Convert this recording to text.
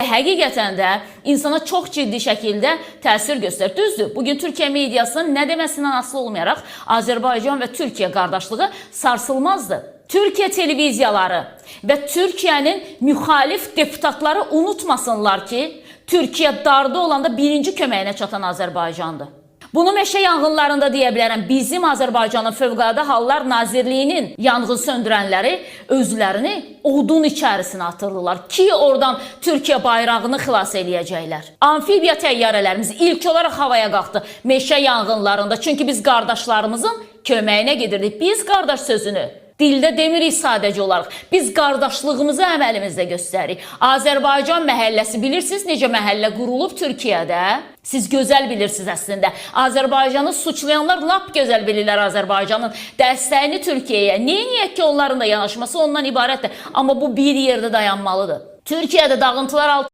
Həqiqətən də insana çox ciddi şəkildə təsir göstərir. Düzdür, bugün Türkiyə mediasının nə deməsindən asılı olmayaraq Azərbaycan və Türkiyə qardaşlığı sarsılmazdır. Türkiyə televiziyaları və Türkiyənin müxalif deputatları unutmasınlar ki, Türkiyə darda olanda birinci köməyinə çatan Azərbaycandır. Bunu meşə yanğınlarında deyə bilərəm. Bizim Azərbaycanın Fövqəladə Hallar Nazirliyinin yanğın söndürənləri özlərini odun içərisinə atırdılar ki, oradan Türkiyə bayrağını xilas eləyəcəklər. Amfibiya təyyarələrimiz ilk olaraq havaya qalxdı meşə yanğınlarında. Çünki biz qardaşlarımızın köməyinə gedirdik. Biz qardaş sözünü dildə demirik sadəcə olaraq. Biz qardaşlığımızı əməlimizdə göstəririk. Azərbaycan məhəlləsi bilirsiniz necə məhəllə qurulub Türkiyədə? Siz gözəl bilirsiniz əslində. Azərbaycanı suçlayanlar lap gözəl bilirlər Azərbaycanın dəstəyini Türkiyəyə. Neyək ki, onların da yanaşması ondan ibarətdir. Amma bu bir yerdə dayanmalıdır. Türkiyədə dağıntılar altında